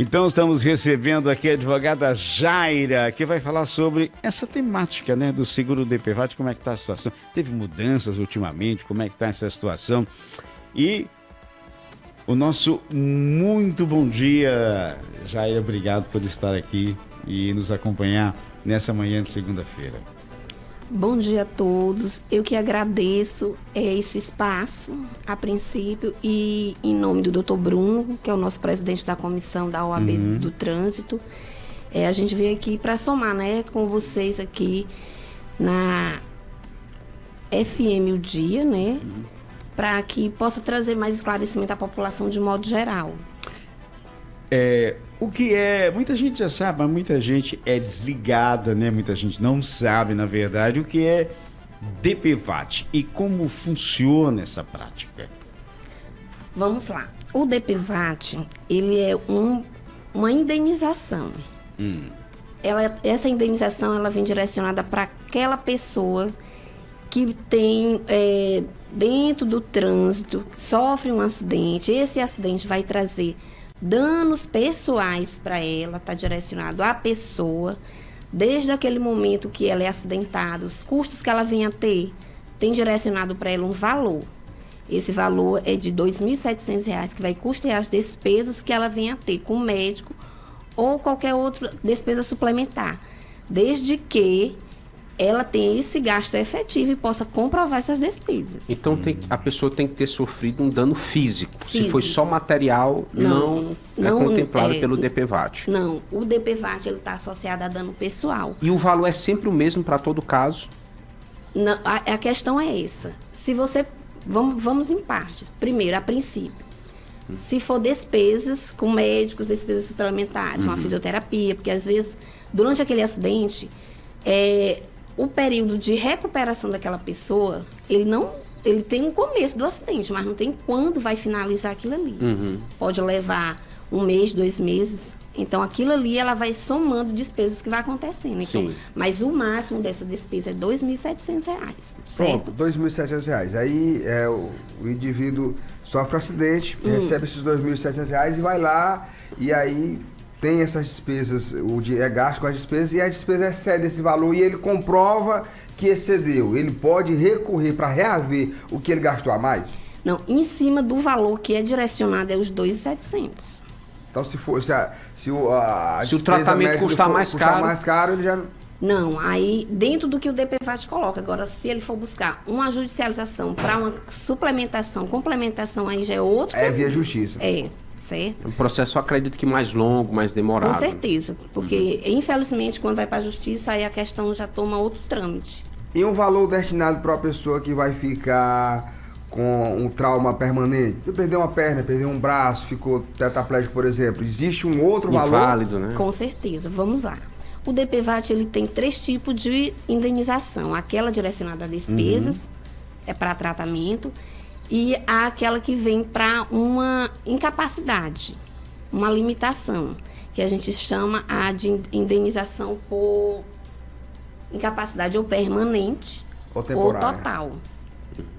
Então estamos recebendo aqui a advogada Jaira, que vai falar sobre essa temática, né, do seguro DPVAT, como é que está a situação. Teve mudanças ultimamente, como é que está essa situação. E o nosso muito bom dia, Jaira, obrigado por estar aqui e nos acompanhar nessa manhã de segunda-feira. Bom dia a todos. Eu que agradeço esse espaço, a princípio, e em nome do Dr. Bruno, que é o nosso presidente da comissão da OAB do Trânsito, a gente veio aqui para somar, né, com vocês aqui na FM O Dia, né, para que possa trazer mais esclarecimento à população de modo geral. O que muita gente já sabe, mas muita gente é desligada, né? Muita gente não sabe, na verdade, o que é DPVAT e como funciona essa prática. Vamos lá. O DPVAT, ele é uma indenização. Essa indenização, ela vem direcionada para aquela pessoa que tem, dentro do trânsito, sofre um acidente. Esse acidente vai trazer danos pessoais para ela, está direcionado à pessoa, desde aquele momento que ela é acidentada, os custos que ela vem a ter, tem direcionado para ela um valor. Esse valor é de R$ 2.700, que vai custear as despesas que ela vem a ter com o médico ou qualquer outra despesa suplementar, desde que ela tenha esse gasto efetivo e possa comprovar essas despesas. Então a pessoa tem que ter sofrido um dano físico. Se foi só material, não é contemplado pelo DPVAT. Não, o DPVAT está associado a dano pessoal. E o valor é sempre o mesmo para todo caso? Não, a questão é essa. Se você... Vamos em partes. Primeiro, a princípio. Se for despesas com médicos, despesas suplementares, uma fisioterapia, porque às vezes, durante aquele acidente, o período de recuperação daquela pessoa, ele tem um começo do acidente, mas não tem quando vai finalizar aquilo ali. Pode levar 1 mês, 2 meses. Então, aquilo ali, ela vai somando despesas que vai acontecendo. Então, mas o máximo dessa despesa é R$ 2.700, certo? Pronto, R$ 2.700. Aí o indivíduo sofre um acidente, recebe esses R$ 2.700 e vai lá, e aí tem essas despesas, é gasto com as despesas, e a despesa excede esse valor e ele comprova que excedeu. Ele pode recorrer para reaver o que ele gastou a mais? Não, em cima do valor que é direcionado é os R$ 2.700. Então, se o tratamento custar mais caro, ele já... Não, aí dentro do que o DPVAT coloca. Agora, se ele for buscar uma judicialização para uma suplementação, complementação, aí já é outro. É via justiça. Certo? Um processo, eu acredito que mais longo, mais demorado. Com certeza, porque infelizmente quando vai para a justiça, aí a questão já toma outro trâmite. E um valor destinado para a pessoa que vai ficar com um trauma permanente? Você perdeu uma perna, perdeu um braço, ficou tetraplégico, por exemplo. Existe um outro valor? Inválido, né? Com certeza, vamos lá. O DPVAT, ele tem 3 tipos de indenização. Aquela direcionada a despesas, é para tratamento, e aquela que vem para uma incapacidade, uma limitação, que a gente chama de indenização por incapacidade ou permanente ou total.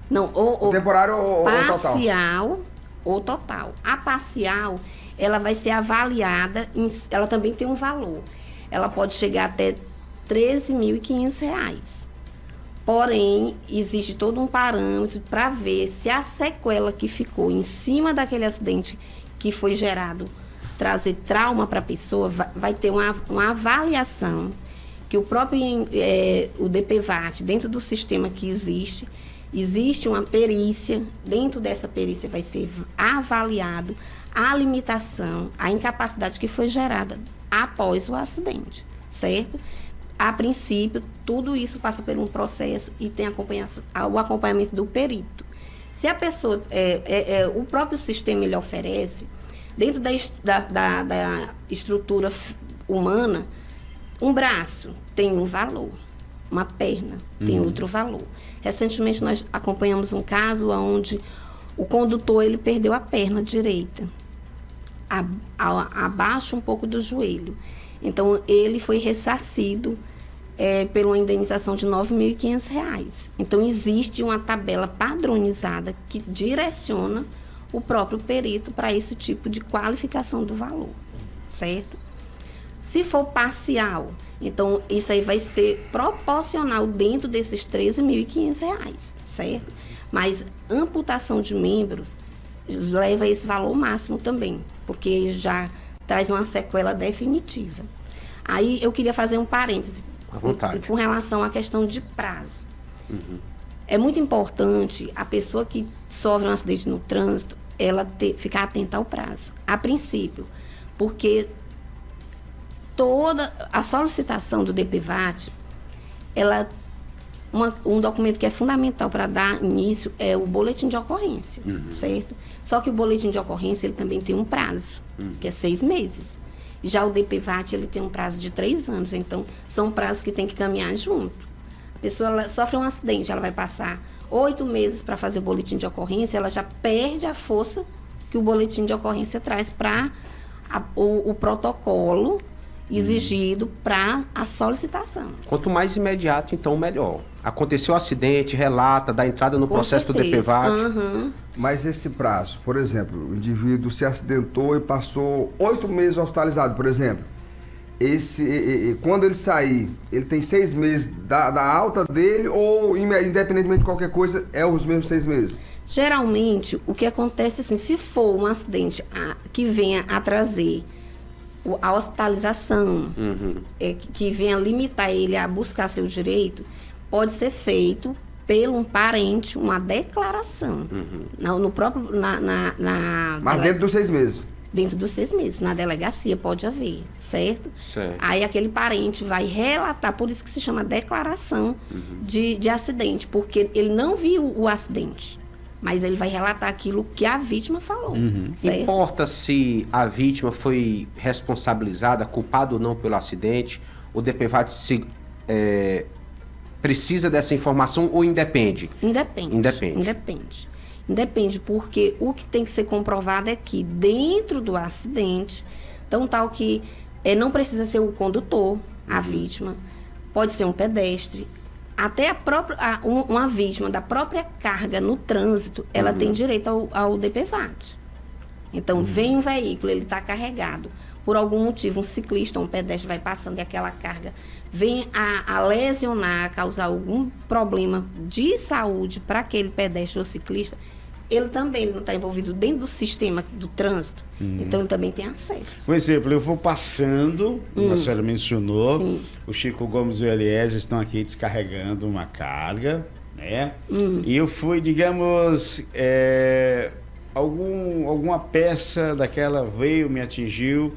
Não, ou temporário ou parcial ou total. A parcial, ela vai ser avaliada, ela também tem um valor. Ela pode chegar até R$ 13.500. Porém, existe todo um parâmetro para ver se a sequela que ficou em cima daquele acidente que foi gerado trazer trauma para a pessoa, vai ter uma avaliação que o próprio o DPVAT, dentro do sistema que existe uma perícia. Dentro dessa perícia vai ser avaliado a limitação, a incapacidade que foi gerada após o acidente, certo? A princípio, tudo isso passa por um processo e tem o acompanhamento do perito. Se a pessoa, o próprio sistema ele oferece, dentro da estrutura humana, um braço tem um valor, uma perna tem outro valor. Recentemente nós acompanhamos um caso onde o condutor ele perdeu a perna direita, abaixo um pouco do joelho. Então, ele foi ressarcido por uma indenização de R$ 9.500. Então, existe uma tabela padronizada que direciona o próprio perito para esse tipo de qualificação do valor. certo? Se for parcial, então isso aí vai ser proporcional dentro desses R$13.500, certo? Mas amputação de membros leva esse valor máximo também, porque já traz uma sequela definitiva. Aí eu queria fazer um parêntese à vontade. Com relação à questão de prazo. É muito importante a pessoa que sofre um acidente no trânsito, ela ficar atenta ao prazo, a princípio, porque toda a solicitação do DPVAT, um documento que é fundamental para dar início é o boletim de ocorrência, certo? Só que o boletim de ocorrência, ele também tem um prazo, que é 6 meses. Já o DPVAT, ele tem um prazo de 3 anos, então são prazos que tem que caminhar junto. A pessoa ela sofre um acidente, ela vai passar 8 meses para fazer o boletim de ocorrência, ela já perde a força que o boletim de ocorrência traz para o protocolo exigido para a solicitação. Quanto mais imediato, então, melhor. Aconteceu o acidente, relata, dá entrada no processo do DPVAT. Mas esse prazo, por exemplo, o indivíduo se acidentou e passou 8 meses hospitalizado, por exemplo. Quando ele sair, ele tem 6 meses da alta dele ou, independentemente de qualquer coisa, é os mesmos 6 meses? Geralmente, o que acontece assim, se for um acidente que venha a trazer a hospitalização, que venha limitar ele a buscar seu direito, pode ser feito pelo um parente, uma declaração. No próprio, Mas dentro dos 6 meses? Dentro dos 6 meses. Na delegacia pode haver, certo? Aí aquele parente vai relatar, por isso que se chama declaração de acidente, porque ele não viu o acidente, mas ele vai relatar aquilo que a vítima falou. Certo? Importa se a vítima foi responsabilizada, culpada ou não pelo acidente, o DPVAT precisa dessa informação ou independe? Independe, porque o que tem que ser comprovado é que dentro do acidente, então tal que não precisa ser o condutor, a vítima, pode ser um pedestre, até uma vítima da própria carga no trânsito, ela tem direito ao DPVAT. Então, vem um veículo, ele está carregado. Por algum motivo, um ciclista ou um pedestre vai passando e aquela carga vem a lesionar, a causar algum problema de saúde para aquele pedestre ou ciclista, ele também não está envolvido dentro do sistema do trânsito, então ele também tem acesso. Por exemplo, eu vou passando, a senhora mencionou, o Chico Gomes e o Eliezer estão aqui descarregando uma carga, né? E eu fui, digamos, alguma peça daquela veio, me atingiu,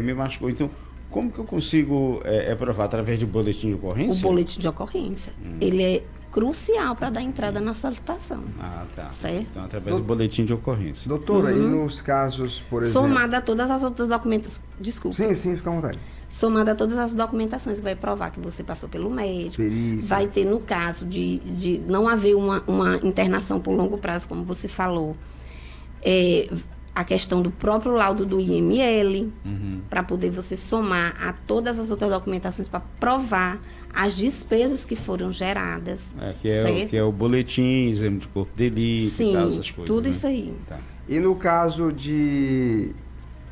me machucou. Então, como que eu consigo provar? Através de boletim de ocorrência? O boletim de ocorrência, ele é crucial para dar entrada na solicitação. Ah, tá. Certo? Então, através do boletim de ocorrência. Doutora, e nos casos, por exemplo... Somada a todas as outras documentações... Desculpa. Sim, fica à vontade. Somada a todas as documentações que vai provar que você passou pelo médico. Perícia. Vai ter, no caso de não haver uma internação por longo prazo, como você falou, a questão do próprio laudo do IML, para poder você somar a todas as outras documentações para provar as despesas que foram geradas. Que é o boletim, exame de corpo de delito e tal, essas coisas. Tudo isso aí. Tá. E no caso de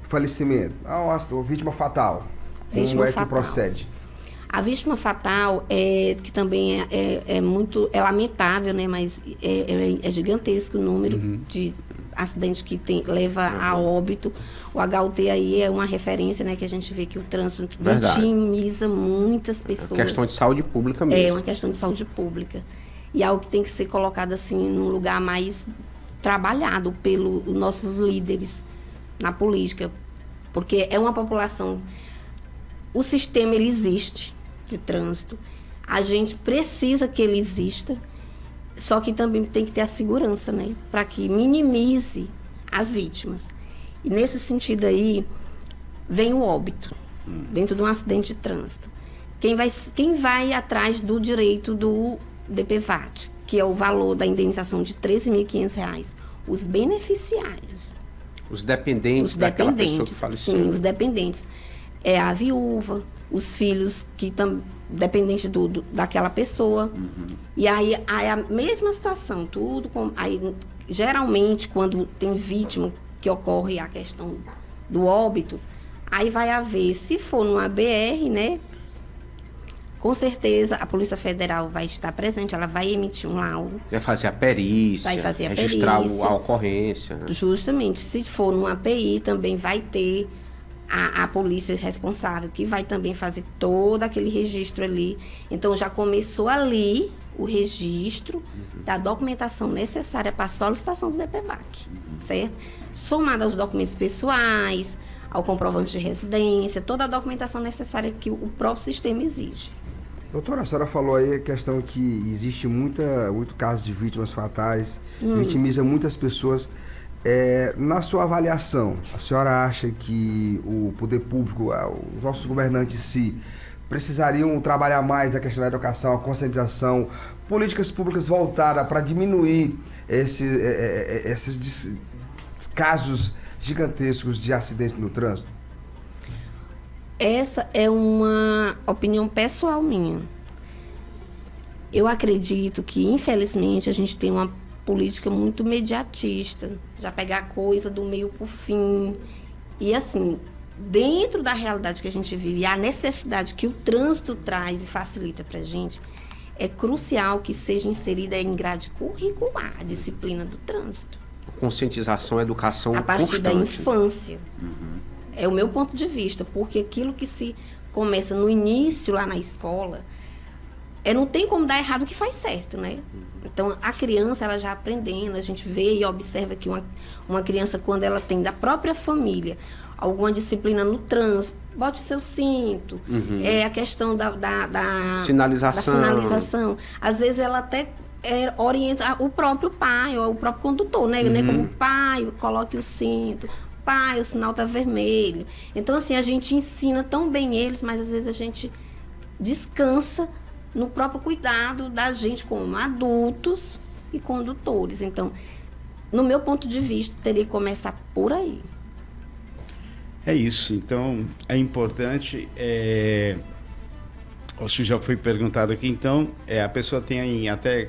falecimento? A vítima fatal. Como é que procede? A vítima fatal, que também é lamentável, né? Mas é gigantesco o número de acidentes que leva a óbito. O HUT aí é uma referência, né? Que a gente vê que o trânsito vitimiza muitas pessoas. É uma questão de saúde pública mesmo. É uma questão de saúde pública. E algo que tem que ser colocado assim num lugar mais trabalhado pelos nossos líderes na política. Porque é uma população... O sistema, ele existe de trânsito. A gente precisa que ele exista, só que também tem que ter a segurança, né? Para que minimize as vítimas. E nesse sentido aí, vem o óbito, dentro de um acidente de trânsito. Quem vai atrás do direito do DPVAT, que é o valor da indenização de R$13.500? Os beneficiários. Os dependentes daquela pessoa que faleceu. Sim, os dependentes. É a viúva, os filhos que estão dependentes daquela pessoa. E aí a mesma situação, aí, geralmente, quando tem vítima que ocorre a questão do óbito, Aí vai haver, se for numa BR, né? Com certeza a Polícia Federal vai estar presente, ela vai emitir um laudo. Vai fazer a perícia, Vai fazer a registrar perícia. a ocorrência. Né? Justamente, se for numa API, também vai ter a polícia responsável, que vai também fazer todo aquele registro ali. Então, já começou ali o registro da documentação necessária para a solicitação do DPVAT, certo? Somado aos documentos pessoais, ao comprovante de residência, toda a documentação necessária que o próprio sistema exige. Doutora, a senhora falou aí a questão que existe muito caso de vítimas fatais, vitimiza muitas pessoas. Na sua avaliação, a senhora acha que o poder público, os nossos governantes em si, precisariam trabalhar mais a questão da educação, a conscientização, políticas públicas voltadas para diminuir esses casos gigantescos de acidentes no trânsito? Essa é uma opinião pessoal minha. Eu acredito que, infelizmente, a gente tem uma política muito mediatista, já pegar coisa do meio para o fim. E, assim, dentro da realidade que a gente vive, a necessidade que o trânsito traz e facilita para a gente, é crucial que seja inserida em grade curricular a disciplina do trânsito. Conscientização, educação a partir constante. da infância. É o meu ponto de vista, porque aquilo que se começa no início lá na escola, não tem como dar errado o que faz certo, né? Então, a criança, ela já aprendendo, a gente vê e observa que uma criança, quando ela tem da própria família alguma disciplina no trânsito, bote o seu cinto, a questão da sinalização. Da sinalização. Às vezes, ela até orienta o próprio pai ou o próprio condutor, né? Como pai, coloque o cinto. Pai, o sinal está vermelho. Então, assim, a gente ensina tão bem eles, mas às vezes a gente descansa no próprio cuidado da gente como adultos e condutores. Então, no meu ponto de vista, teria que começar por aí. É isso. Então, é importante... Isso já foi perguntado aqui. Então, a pessoa tem até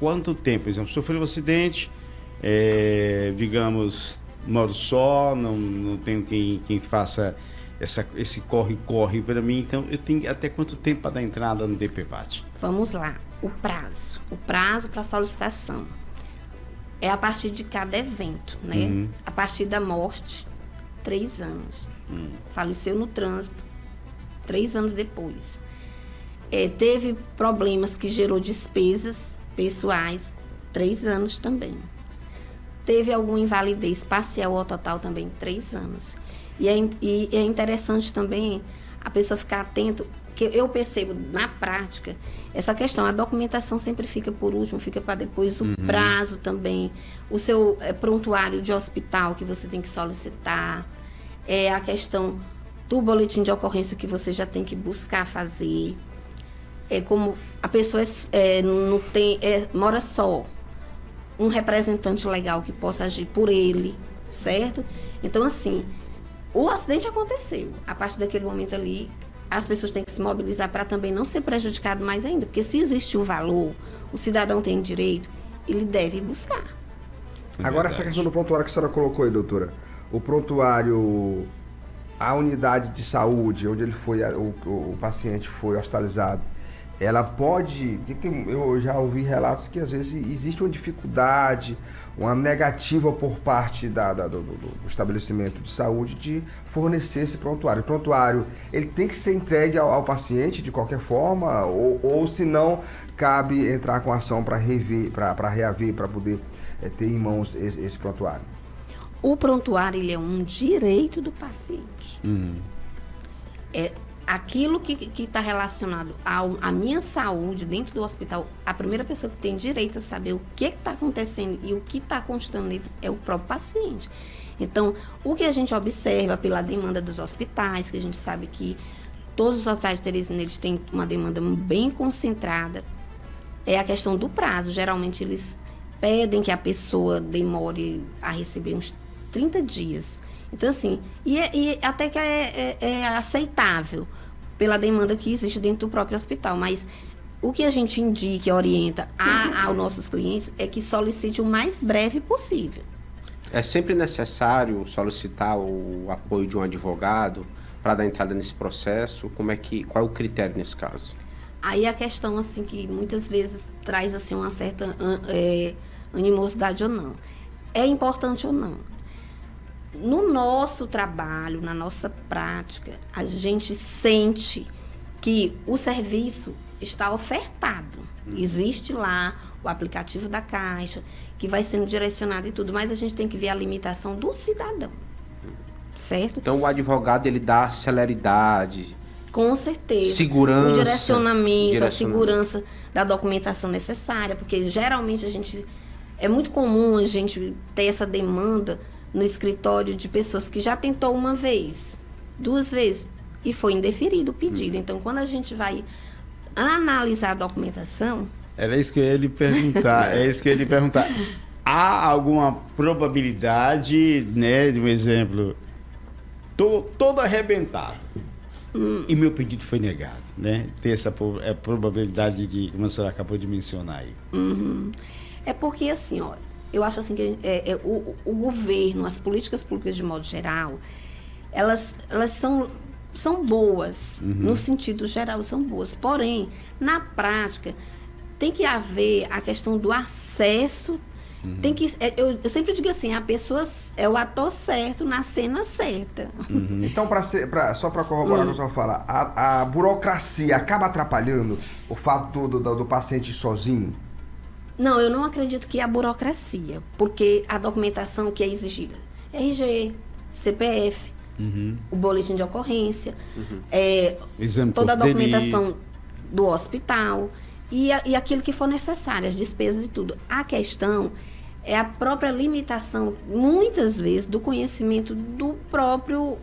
quanto tempo? Por exemplo, sofreu um acidente, digamos... moro só, não tenho quem faça esse corre-corre para mim, então eu tenho até quanto tempo para dar entrada no DPVAT? Vamos lá, o prazo para solicitação é a partir de cada evento, né? A partir da morte, 3 anos. Faleceu no trânsito, 3 anos depois. Teve problemas que gerou despesas pessoais, 3 anos também. Teve alguma invalidez parcial ou total também, 3 anos. E é interessante também a pessoa ficar atento, que eu percebo na prática, essa questão, a documentação sempre fica por último, fica para depois, o prazo também, o seu prontuário de hospital que você tem que solicitar, a questão do boletim de ocorrência que você já tem que buscar fazer, como a pessoa não tem, mora só, um representante legal que possa agir por ele, certo? Então, assim, o acidente aconteceu. A partir daquele momento ali, as pessoas têm que se mobilizar para também não ser prejudicado mais ainda. Porque se existe o valor, o cidadão tem direito, ele deve buscar. Agora, essa questão do prontuário que a senhora colocou aí, doutora. O prontuário, a unidade de saúde, onde ele foi, o paciente foi hospitalizado, ela pode... Eu já ouvi relatos que às vezes existe uma dificuldade, uma negativa por parte do estabelecimento de saúde de fornecer esse prontuário. O prontuário, ele tem que ser entregue ao paciente de qualquer forma, ou se não, cabe entrar com ação para reaver, para poder ter em mãos esse prontuário. O prontuário, ele é um direito do paciente. Aquilo que está relacionado à minha saúde dentro do hospital, a primeira pessoa que tem direito a saber o que está acontecendo e o que está constando nele é o próprio paciente. Então, o que a gente observa pela demanda dos hospitais, que a gente sabe que todos os hospitais de Teresina, eles têm uma demanda bem concentrada, é a questão do prazo. Geralmente, eles pedem que a pessoa demore a receber uns 30 dias. Então, assim, e até que é aceitável pela demanda que existe dentro do próprio hospital. Mas o que a gente indica e orienta aos nossos clientes é que solicite o mais breve possível. É sempre necessário solicitar o apoio de um advogado para dar entrada nesse processo? Qual é o critério nesse caso? Aí a questão, assim, que muitas vezes traz, assim, uma certa animosidade ou não. É importante ou não? No nosso trabalho, na nossa prática, a gente sente que o serviço está ofertado. Existe lá o aplicativo da Caixa, que vai sendo direcionado e tudo, mas a gente tem que ver a limitação do cidadão, certo? Então, o advogado, ele dá celeridade, Com certeza. segurança, o direcionamento, a segurança da documentação necessária, porque geralmente é muito comum a gente ter essa demanda no escritório de pessoas que já tentou uma vez, 2 vezes, e foi indeferido o pedido. Então, quando a gente vai analisar a documentação... Era isso que eu ia lhe perguntar. Há alguma probabilidade, né, de um exemplo, todo arrebentado, e meu pedido foi negado, né? Ter essa probabilidade de, como a senhora acabou de mencionar aí. É porque, assim, ó, eu acho assim que o governo, as políticas públicas de modo geral, elas são boas, no sentido geral são boas. Porém, na prática, tem que haver a questão do acesso. Tem que, eu sempre digo assim, a pessoa é o ator certo na cena certa. Então, só para corroborar o que a senhora fala, a burocracia acaba atrapalhando o fato do paciente ir sozinho? Não, eu não acredito que é a burocracia, porque a documentação que é exigida, RG, CPF, o boletim de ocorrência, toda a documentação do hospital e aquilo que for necessário, as despesas e tudo. A questão é a própria limitação, muitas vezes, do conhecimento do próprio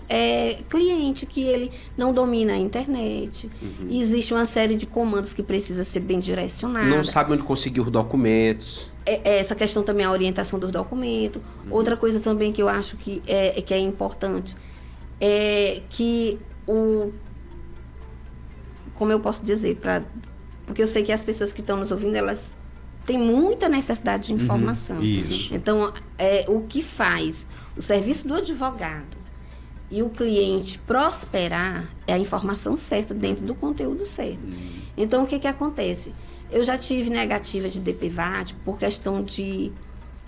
cliente, que ele não domina a internet. Existe uma série de comandos que precisa ser bem direcionada. Não sabe onde conseguir os documentos. Essa questão também é a orientação dos documentos. Outra coisa também que eu acho que é importante é que como eu posso dizer, porque eu sei que as pessoas que estão nos ouvindo, elas têm muita necessidade de informação. Isso. Então, o que faz o serviço do advogado e o cliente prosperar é a informação certa dentro do conteúdo certo. Então, o que acontece? Eu já tive negativa de DPVAT por questão de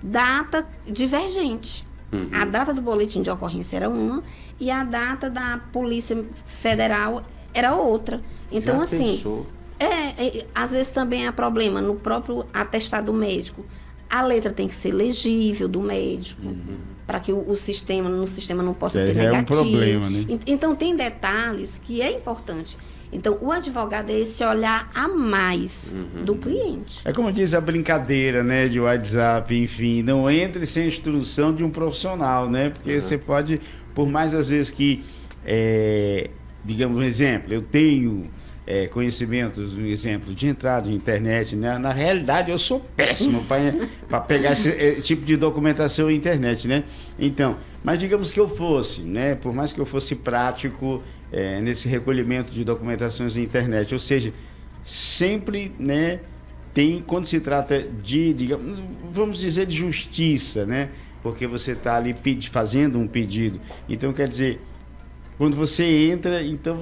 data divergente. A data do boletim de ocorrência era uma e a data da Polícia Federal era outra. Então, Já assim, pensou? às vezes também há problema no próprio atestado médico. A letra tem que ser legível do médico, para que no sistema não possa ter negativo. É um problema, né? Então, tem detalhes que é importante. Então, o advogado é esse olhar a mais do cliente. É como diz a brincadeira, né, de WhatsApp, enfim, não entre sem instrução de um profissional, né? Porque você pode, por mais às vezes que, digamos um exemplo, eu tenho conhecimentos, um exemplo de entrada de internet, né? Na realidade eu sou péssimo para pegar esse tipo de documentação na internet, né? Então, mas digamos que eu fosse, né? Por mais que eu fosse prático nesse recolhimento de documentações na internet, ou seja, sempre, né, quando se trata de, digamos, vamos dizer, de justiça, né? Porque você está ali fazendo um pedido. Então, quer dizer, quando você entra, então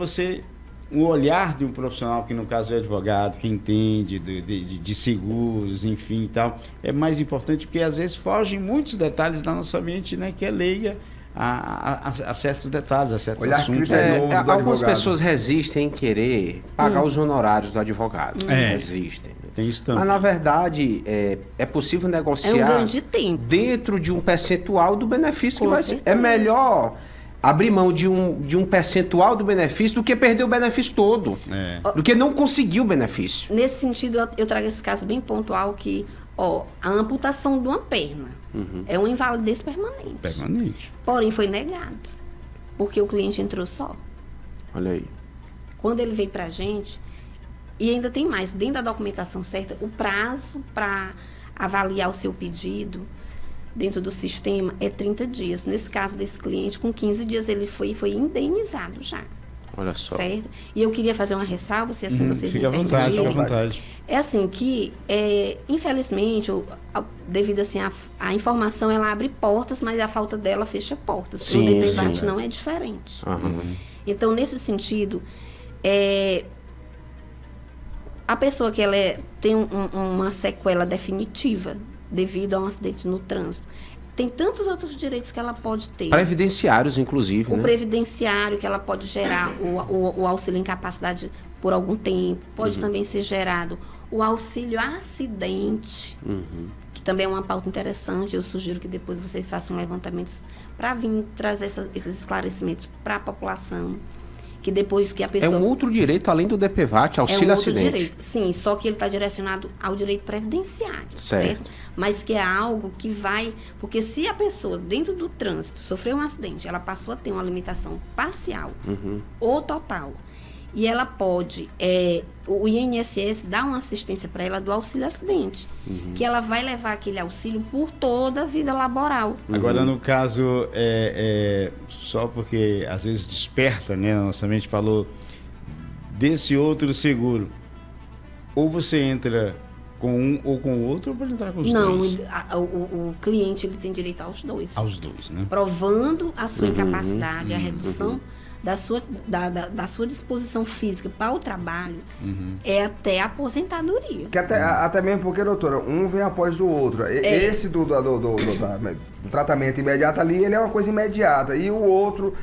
o olhar de um profissional, que no caso é advogado, que entende de seguros, enfim e tal, é mais importante, porque às vezes fogem muitos detalhes da nossa mente, né, que é leiga a certos detalhes, a certos Olhar assuntos. Algumas pessoas resistem em querer pagar os honorários do advogado. Resistem. Tem isso também. Mas, na verdade, é possível negociar É um ganho de tempo. dentro de um percentual do benefício Com que vai certeza. ser. É melhor abrir mão de um percentual do benefício do que perder o benefício todo. Do que não conseguir o benefício. Nesse sentido, eu trago esse caso bem pontual que, a amputação de uma perna é uma invalidez permanente. Permanente. Porém, foi negado, porque o cliente entrou só. Olha aí. Quando ele veio para a gente, e ainda tem mais, dentro da documentação certa, o prazo para avaliar o seu pedido dentro do sistema é 30 dias. Nesse caso desse cliente, com 15 dias ele foi indenizado já. Olha só. Certo? E eu queria fazer uma ressalva, se assim vocês Fica à me vontade, fica à permitirem. vontade. É assim que, infelizmente, devido assim, a informação ela abre portas, mas a falta dela fecha portas. Sim, O DPVAT sim. não é diferente. Então, nesse sentido, a pessoa que tem uma sequela definitiva devido a um acidente no trânsito, tem tantos outros direitos que ela pode ter. Previdenciários, inclusive, O né? previdenciário, que ela pode gerar o auxílio incapacidade por algum tempo. Pode também ser gerado o auxílio acidente, que também é uma pauta interessante. Eu sugiro que depois vocês façam levantamentos para vir trazer esses esclarecimentos para a população. Que depois que a É pessoa... um outro direito, além do DPVAT, auxílio é um outro acidente. direito. Sim, só que ele está direcionado ao direito previdenciário, certo? Mas que é algo que vai... Porque se a pessoa, dentro do trânsito, sofreu um acidente, ela passou a ter uma limitação parcial ou total, e ela pode... o INSS dá uma assistência para ela do auxílio acidente, que ela vai levar aquele auxílio por toda a vida laboral. Agora, no caso, só porque às vezes desperta, né? A nossa mente falou desse outro seguro. Ou você entra com um ou com o outro, ou pode entrar com os dois? Não, o cliente ele tem direito aos dois. Aos dois, né? Provando a sua incapacidade, a redução da sua disposição física para o trabalho, é até a aposentadoria. Que até mesmo porque, doutora, um vem após o outro. Esse do tratamento imediato ali, ele é uma coisa imediata. E o outro,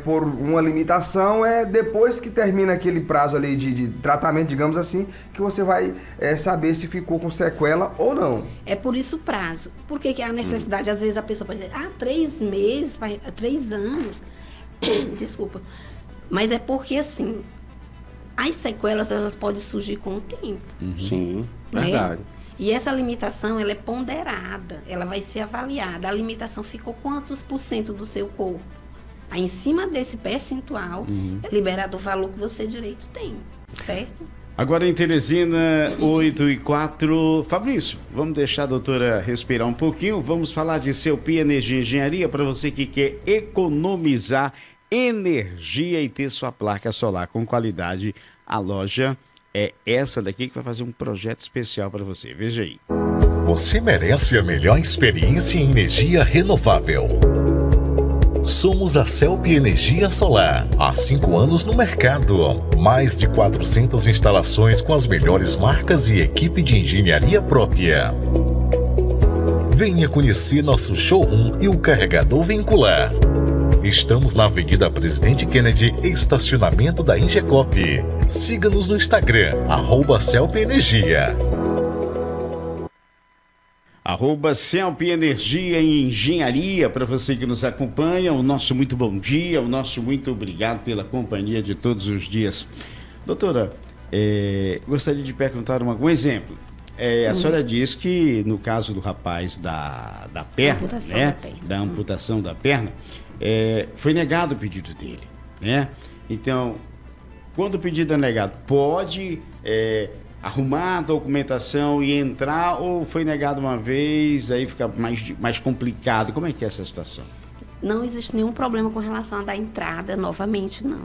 por uma limitação, depois que termina aquele prazo ali de tratamento, digamos assim, que você vai saber se ficou com sequela ou não. É por isso o prazo. Por que a necessidade? Às vezes a pessoa pode dizer, 3 meses, 3 anos... Desculpa. Mas é porque, assim, as sequelas, elas podem surgir com o tempo. Sim, né? verdade. E essa limitação, ela é ponderada. Ela vai ser avaliada. A limitação ficou quantos % do seu corpo? Aí, em cima desse percentual, é liberado o valor que você direito tem. Certo? Agora em Teresina, 8h04. Fabrício, vamos deixar a doutora respirar um pouquinho. Vamos falar de Celpia Energia e Engenharia para você que quer economizar energia e ter sua placa solar com qualidade. A loja é essa daqui que vai fazer um projeto especial para você. Veja aí. Você merece a melhor experiência em energia renovável. Somos a Celpia Energia Solar, há 5 anos no mercado. Mais de 400 instalações com as melhores marcas e equipe de engenharia própria. Venha conhecer nosso showroom e o carregador vincular. Estamos na Avenida Presidente Kennedy, estacionamento da Ingecop. Siga-nos no Instagram, @Celpia Energia. @Celpia Energia e Engenharia, para você que nos acompanha, o nosso muito bom dia, o nosso muito obrigado pela companhia de todos os dias. Doutora, gostaria de perguntar um exemplo. A senhora diz que no caso do rapaz da perna, né? Da amputação da perna, foi negado o pedido dele, né? Então, quando o pedido é negado, pode... arrumar a documentação e entrar, ou foi negado uma vez, aí fica mais complicado? Como é que é essa situação? Não existe nenhum problema com relação a dar entrada novamente, não.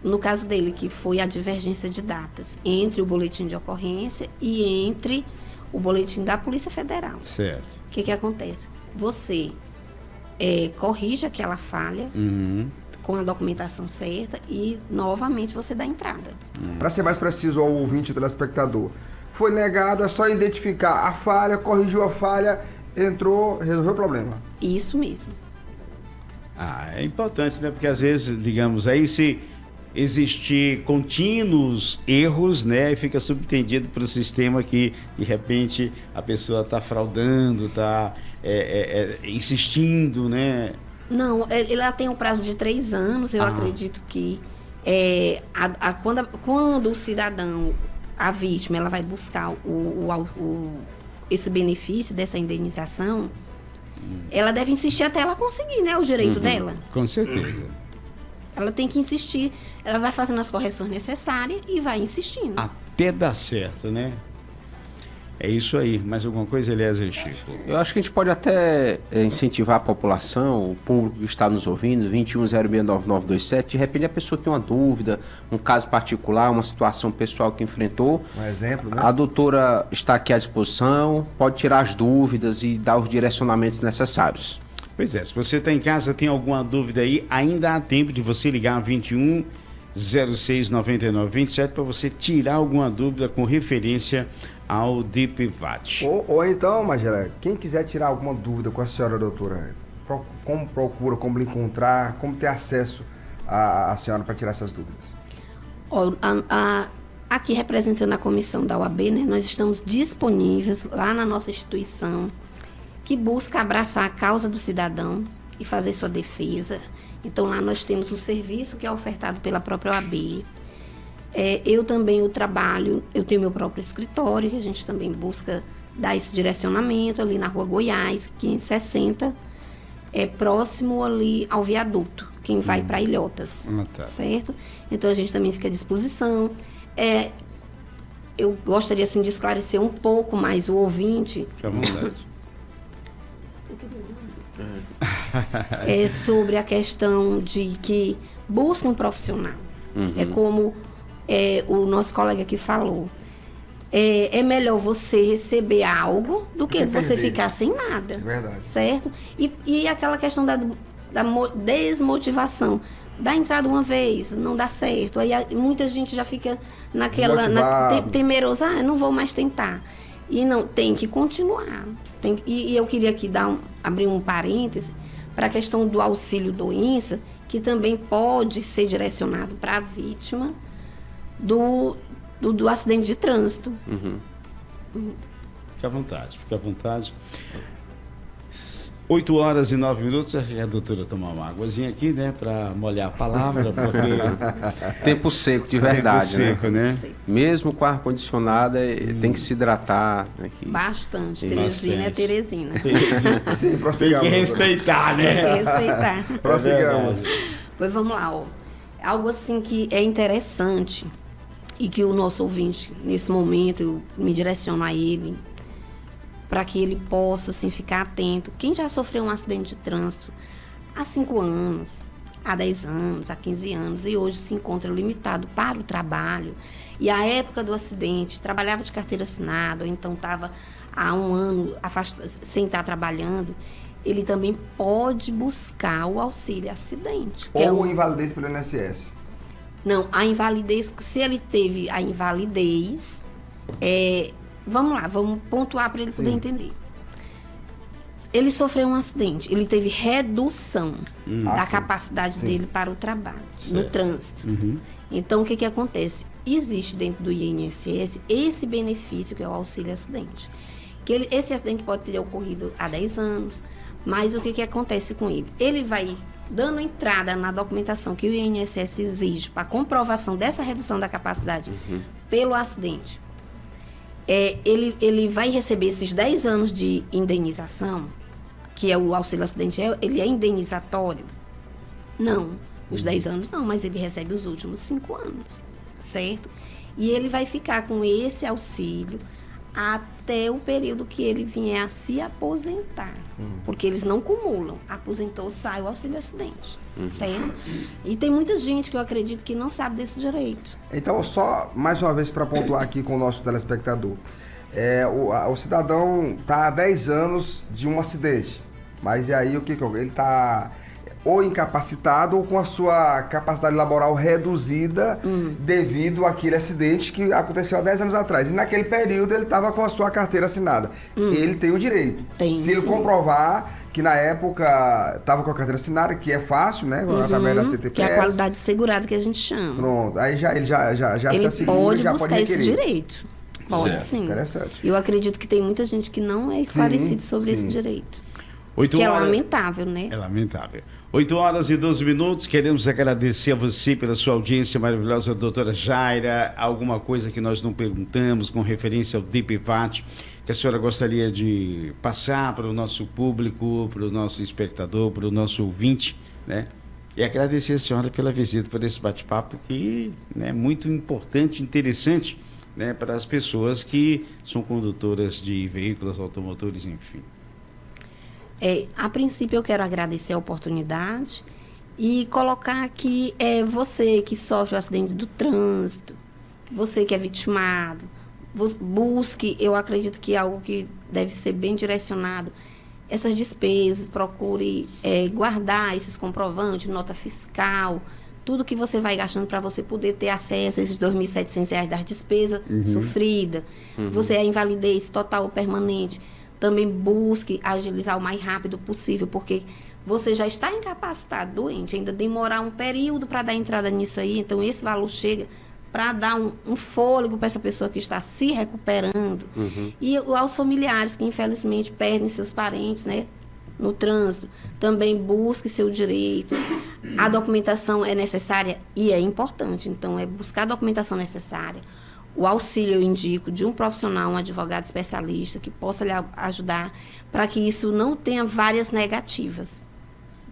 No caso dele, que foi a divergência de datas entre o boletim de ocorrência e entre o boletim da Polícia Federal. Certo. O que acontece? Você corrige aquela falha, com a documentação certa e, novamente, você dá entrada. Para ser mais preciso ao ouvinte e telespectador, foi negado, é só identificar a falha, corrigiu a falha, entrou, resolveu o problema. Isso mesmo. É importante, né? Porque às vezes, digamos, aí se existir contínuos erros, né? E fica subtendido para o sistema que, de repente, a pessoa está fraudando, está insistindo, né? Não, ela tem um prazo de 3 anos. Eu acredito que quando o cidadão, a vítima, ela vai buscar esse benefício dessa indenização, ela deve insistir até ela conseguir, né, o direito dela. Com certeza. Ela tem que insistir, ela vai fazendo as correções necessárias e vai insistindo. Até dar certo, né? É isso aí. Mais alguma coisa, Eliezer Chico? Eu acho que a gente pode até incentivar a população, o público que está nos ouvindo, 21069927, de repente a pessoa tem uma dúvida, um caso particular, uma situação pessoal que enfrentou. Um exemplo, né? A doutora está aqui à disposição, pode tirar as dúvidas e dar os direcionamentos necessários. Pois é, se você está em casa, tem alguma dúvida aí, ainda há tempo de você ligar 21 06 99 27 para você tirar alguma dúvida com referência ao DPVAT. Ou então, Magela, quem quiser tirar alguma dúvida com a senhora doutora, como procura, como lhe encontrar, como ter acesso à senhora para tirar essas dúvidas? Aqui representando a comissão da OAB, né, nós estamos disponíveis lá na nossa instituição, que busca abraçar a causa do cidadão e fazer sua defesa. Então, lá nós temos um serviço que é ofertado pela própria OAB. Eu também eu tenho meu próprio escritório, que a gente também busca dar esse direcionamento ali na Rua Goiás, 560, próximo ali ao viaduto, quem vai para Ilhotas, Tá. certo? Então, a gente também fica à disposição. Eu gostaria, assim, de esclarecer um pouco mais o ouvinte. Fique à vontade. Sobre a questão de que busca um profissional. É como o nosso colega aqui falou. É melhor você receber algo do que você ficar sem nada. Verdade. Certo? E aquela questão da desmotivação. Dá entrada uma vez, não dá certo. Aí muita gente já fica temerosa, não vou mais tentar. E não, tem que continuar. E eu queria aqui abrir um parêntese para a questão do auxílio doença, que também pode ser direcionado para a vítima do acidente de trânsito. Fique à vontade, fique à vontade. 8 horas e 9 minutos, a doutora tomar uma águazinha aqui, né, para molhar a palavra, porque... Tempo seco, de verdade, Tempo seco, né? Mesmo com ar-condicionado, tem que se hidratar. Aqui. Bastante. Tem Teresina é bastante. Teresina. Sim, Tem prossigamos. que respeitar, Tem né? que respeitar. Prossigamos. Pois vamos lá, ó. Algo assim que é interessante e que o nosso ouvinte, nesse momento, eu me direciono a ele, para que ele possa, assim, ficar atento. Quem já sofreu um acidente de trânsito há 5 anos, há 10 anos, há 15 anos, e hoje se encontra limitado para o trabalho, e à época do acidente trabalhava de carteira assinada, ou então estava há 1 ano sem estar trabalhando, ele também pode buscar o auxílio acidente. Que Ou invalidez pelo INSS. Não, a invalidez, se ele teve a invalidez, vamos lá, vamos pontuar para ele poder entender. Ele sofreu um acidente, ele teve redução da capacidade dele para o trabalho, no trânsito. Então, o que acontece? Existe dentro do INSS esse benefício, que é o auxílio acidente. Esse acidente pode ter ocorrido há 10 anos, mas o que acontece com ele? Ele vai dando entrada na documentação que o INSS exige para comprovação dessa redução da capacidade pelo acidente. Ele vai receber esses 10 anos de indenização, que é o auxílio acidente, ele é indenizatório? Não, os 10 anos não, mas ele recebe os últimos 5 anos, certo? E ele vai ficar com esse auxílio até o período que ele vier a se aposentar, porque eles não cumulam. Aposentou, sai o auxílio acidente, certo? E tem muita gente que eu acredito que não sabe desse direito. Então, só mais uma vez para pontuar aqui com o nosso telespectador. O cidadão está há 10 anos de um acidente, mas e aí o que ele está ou incapacitado ou com a sua capacidade laboral reduzida devido àquele acidente que aconteceu há 10 anos atrás. E naquele período ele estava com a sua carteira assinada. Ele tem o direito. Tem, Se ele sim. comprovar que na época estava com a carteira assinada, que é fácil, né? Através da TTPS. Que é a qualidade segurada que a gente chama. Pronto. Aí ele já Ele se assegura, pode já buscar pode esse requerer. direito. Pode Certo. sim. Interessante. Eu acredito que tem muita gente que não é esclarecido sobre esse sim. direito. 8 Que é horas... lamentável, né? É lamentável. 8 horas e 12 minutos. Queremos agradecer a você pela sua audiência maravilhosa, doutora Jaira. Alguma coisa que nós não perguntamos com referência ao DPVAT, que a senhora gostaria de passar para o nosso público, para o nosso espectador, para o nosso ouvinte, né? E agradecer a senhora pela visita, por esse bate-papo que é muito importante, interessante, né, para as pessoas que são condutoras de veículos automotores, enfim. A princípio, eu quero agradecer a oportunidade e colocar que você que sofre o acidente do trânsito, você que é vitimado, busque, eu acredito que algo que deve ser bem direcionado essas despesas, procure guardar esses comprovantes, nota fiscal, tudo que você vai gastando para você poder ter acesso a esses R$ 2.700 das despesas sofridas. Você é invalidez total ou permanente. Também busque agilizar o mais rápido possível, porque você já está incapacitado, doente, ainda demorar um período para dar entrada nisso aí, então esse valor chega para dar um fôlego para essa pessoa que está se recuperando. E aos familiares que infelizmente perdem seus parentes, né, no trânsito, também busque seu direito. A documentação é necessária e é importante, então é buscar a documentação necessária. O auxílio eu indico de um profissional, um advogado especialista que possa lhe ajudar para que isso não tenha várias negativas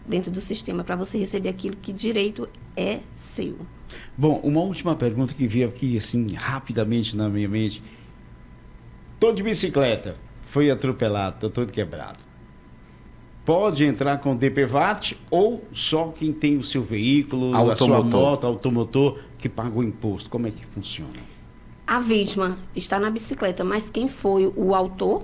dentro do sistema, para você receber aquilo que direito é seu. Bom, uma última pergunta que veio aqui, assim, rapidamente na minha mente. Tô de bicicleta, foi atropelado, tô todo quebrado. Pode entrar com DPVAT ou só quem tem o seu veículo, a sua moto, automotor, que paga o imposto? Como é que funciona? A vítima está na bicicleta, mas quem foi o autor?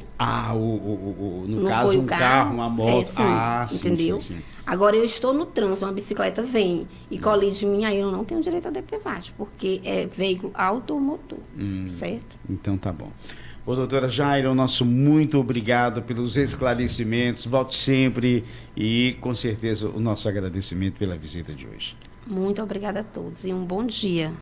No não caso, foi um carro, uma moto. Sim, sim, entendeu? Sim. Agora, eu estou no trânsito, uma bicicleta vem e colide em mim, aí eu não tenho direito a DPVAT, porque é veículo automotor, certo? Então tá bom. Ô, doutora Jaira, nosso muito obrigado pelos esclarecimentos. Volte sempre e, com certeza, o nosso agradecimento pela visita de hoje. Muito obrigada a todos e um bom dia.